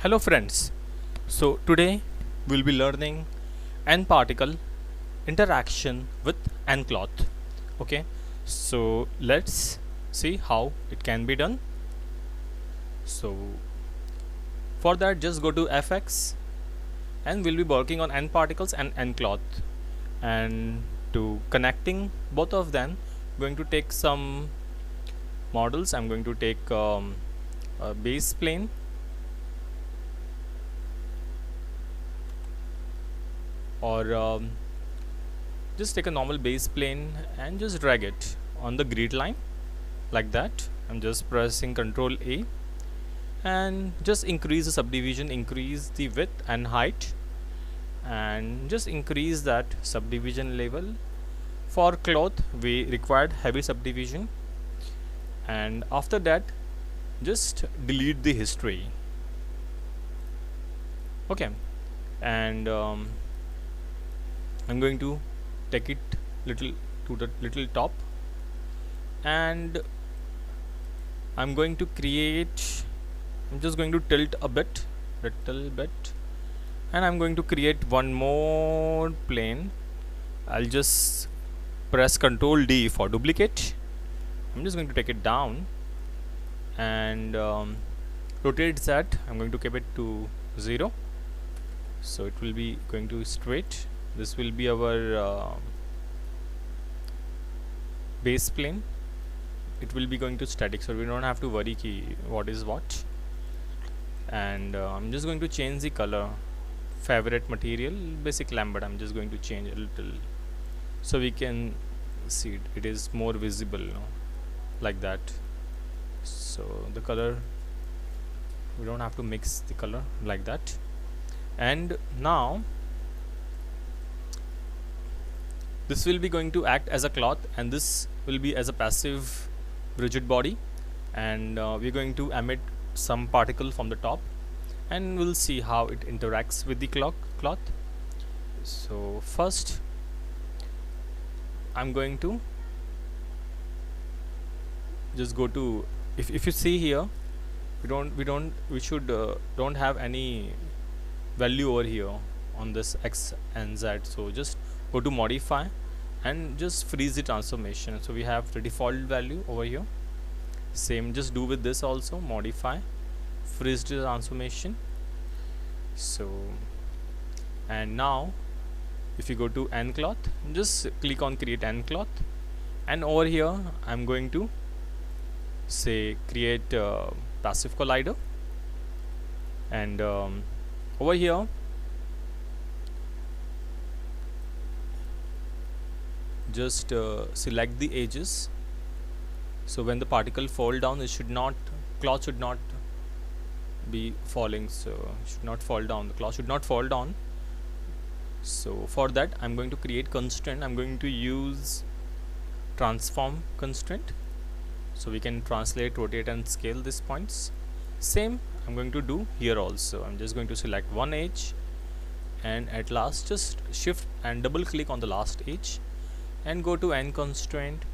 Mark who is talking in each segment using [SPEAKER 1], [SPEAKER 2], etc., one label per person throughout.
[SPEAKER 1] Hello friends. So today we'll be learning n particle interaction with n cloth. Okay. So let's see how it can be done. So for that just go to fx and we'll be working on n particles and n cloth, and to connecting both of them going to take some models. I'm going to take a base plane, or just take a normal base plane and just drag it on the grid line like that. I'm just pressing Ctrl A and just increase the subdivision, increase the width and height, and just increase that subdivision level. For cloth we required heavy subdivision, and after that just delete the history. Okay, and I'm going to take it little to the little top, and I'm going to create, I'm just going to tilt a bit, little bit, and I'm going to create one more plane. I'll just press Ctrl D for duplicate. I'm just going to take it down and rotate that. I'm going to keep it to 0, so it will be going to straight. This will be our base plane. It will be going to static, so we don't have to worry ki what is what. And I'm just going to change the color. Favorite material basic lambda, I'm just going to change a little so we can see it is more visible, like that. So the color, we don't have to mix the color like that. And now this will be going to act as a cloth, and this will be as a passive rigid body, and we're going to emit some particle from the top, and we'll see how it interacts with the cloth. So first I'm going to just go to, if you see here, we should don't have any value over here on this x and z. So just go to modify and just freeze the transformation, so we have the default value over here. Same just do with this also, modify, freeze the transformation. So, and now if you go to n cloth, just click on create n cloth, and over here I'm going to say create passive collider, and over here just select the edges. So when the particle fall down, it should not, cloth should not be falling, so it should not fall down, the cloth should not fall down. So for that I'm going to create constraint. I'm going to use transform constraint, so we can translate, rotate and scale these points. Same I'm going to do here also. I'm just going to select one edge, and at last just shift and double click on the last edge and go to n constraint,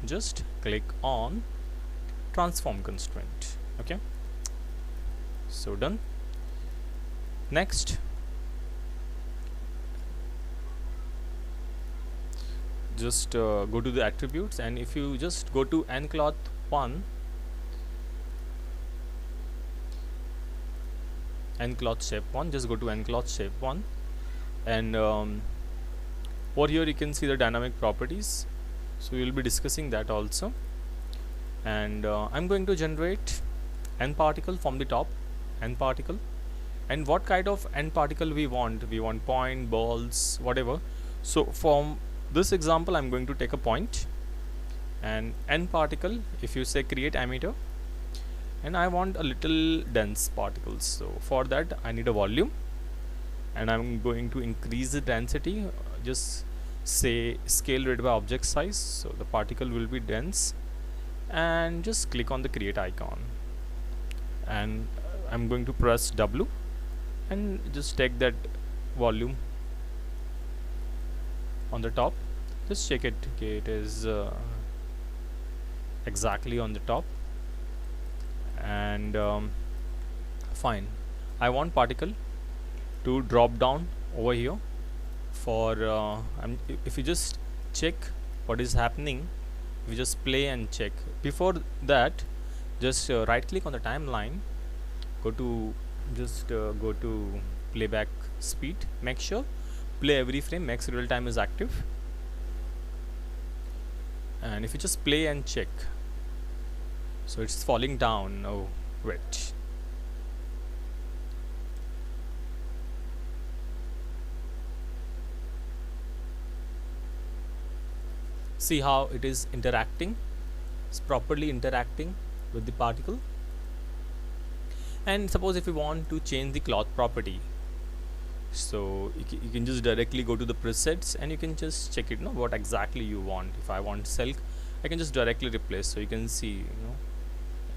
[SPEAKER 1] just click on transform constraint. Okay, so done. Next just go to the attributes, and if you just go to n cloth 1, n cloth shape 1, just go to n cloth shape 1, and over here you can see the dynamic properties, so we will be discussing that also. And I'm going to generate n particle from the top, n particle, and what kind of n particle we want point, balls, whatever. So from this example I'm going to take a point, and n particle, if you say create emitter, and I want a little dense particles. So for that I need a volume, and I'm going to increase the density, just say scale rate by object size, so the particle will be dense, and just click on the create icon, and I'm going to press W and just take that volume on the top. Just check it, okay, it is exactly on the top, and fine. I want particle to drop down over here for if you just check what is happening, if you just play and check. Before that, just right click on the timeline, go to go to playback speed, make sure play every frame, max real time is active, and if you just play and check, so it's falling down. Oh wait, see how it is interacting, it's properly interacting with the particle. And suppose if you want to change the cloth property, so you can just directly go to the presets and you can just check it, what exactly you want. If I want silk, I can just directly replace, so you can see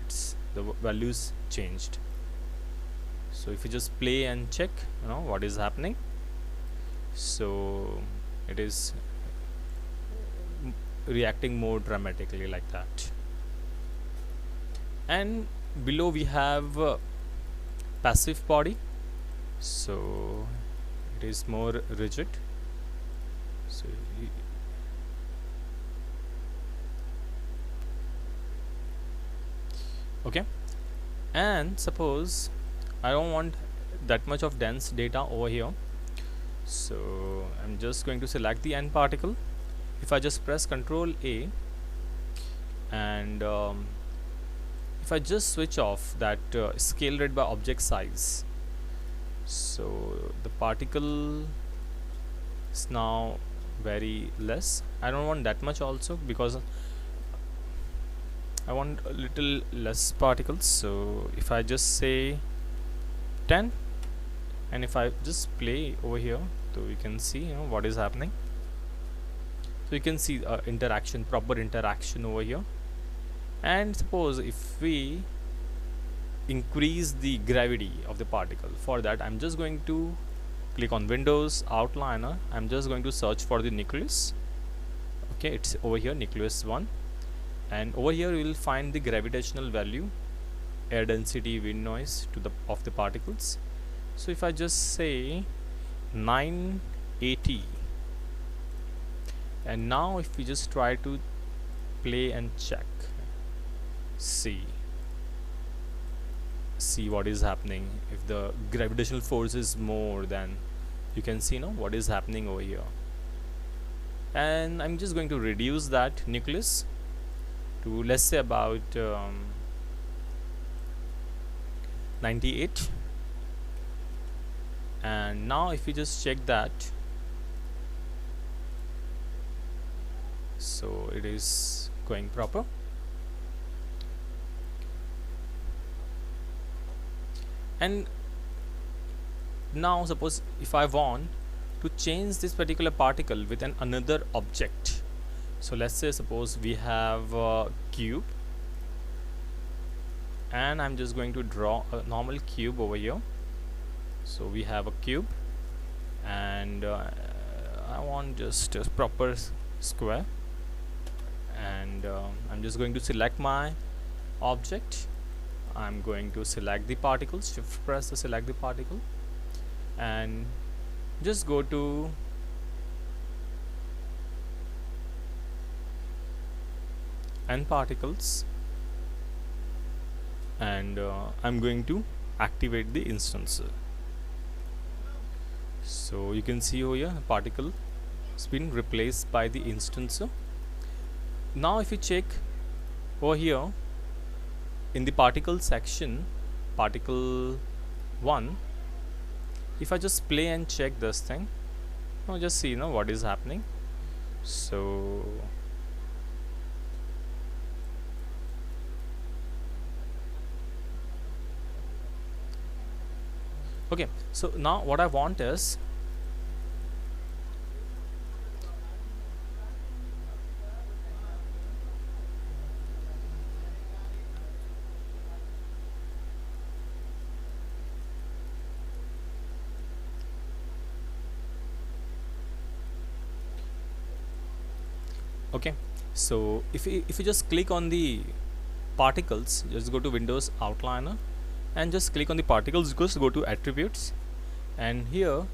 [SPEAKER 1] it's the values changed. So if you just play and check what is happening, so it is reacting more dramatically like that. And below we have passive body, so it is more rigid. So okay, and suppose I don't want that much of dense data over here, so I'm just going to select the end particle. If I just press Ctrl A and if I just switch off that scale rate by object size, so the particle is now very less. I don't want that much also, because I want a little less particles. So if I just say 10, and if I just play over here, so you can see what is happening. So you can see interaction, proper interaction over here. And suppose if we increase the gravity of the particle, for that I'm just going to click on Windows Outliner. I'm just going to search for the nucleus. Okay, it's over here, nucleus 1, and over here you will find the gravitational value, air density, wind noise of the particles. So if I just say 980, and now if we just try to play and check, see what is happening. If the gravitational force is more, then you can see what is happening over here. And I'm just going to reduce that nucleus to, let's say, about 98. And now if we just check that, so it is going proper. And now suppose if I want to change this particular particle with another object, so let's say suppose we have a cube, and I'm just going to draw a normal cube over here. So we have a cube, and I want just a proper square, and I'm just going to select my object. I'm going to select the particle, shift press to select the particle, and just go to end particles, and I'm going to activate the instance. So you can see over here particle has been replaced by the instance. Now if you check over here in the particle section, particle 1, if I just play and check this thing, just see what is happening. So okay, so now what I want is, okay, so if you just click on the particles, just go to Windows Outliner and just click on the particles. Just go to attributes, and here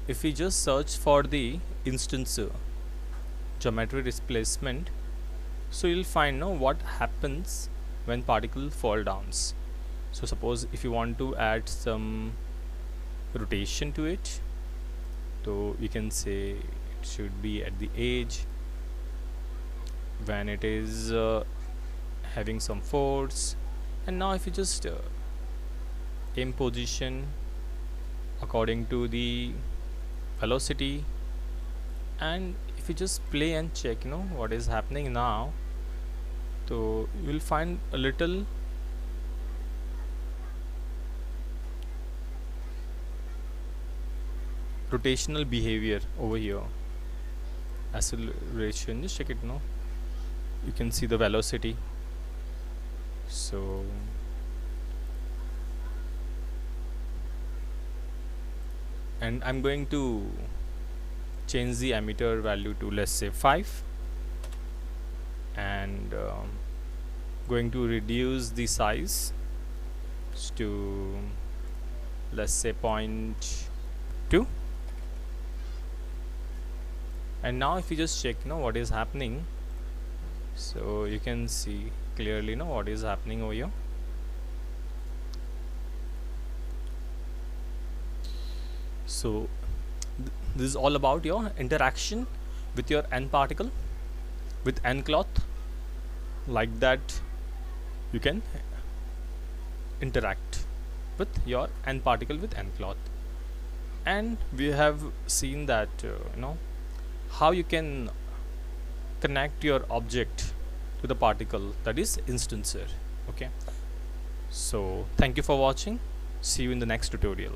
[SPEAKER 1] if we just search for the instance geometry displacement, so you'll find now what happens when particle fall downs. So suppose if you want to add some rotation to it, so we can say it should be at the edge when it is having some force. And now if you just aim position according to the velocity, and if you just play and check what is happening now, so you will find a little rotational behavior over here. Acceleration, just check it now, you can see the velocity. So and I'm going to change the emitter value to, let's say, 5, and going to reduce the size to, let's say, 0.2. and now if you just check what is happening, so you can see clearly what is happening over here. So this is all about your interaction with your n particle with n cloth. Like that you can interact with your n particle with n cloth. And we have seen that how you can connect your object to the particle, that is instancer. Okay, so thank you for watching. See you in the next tutorial.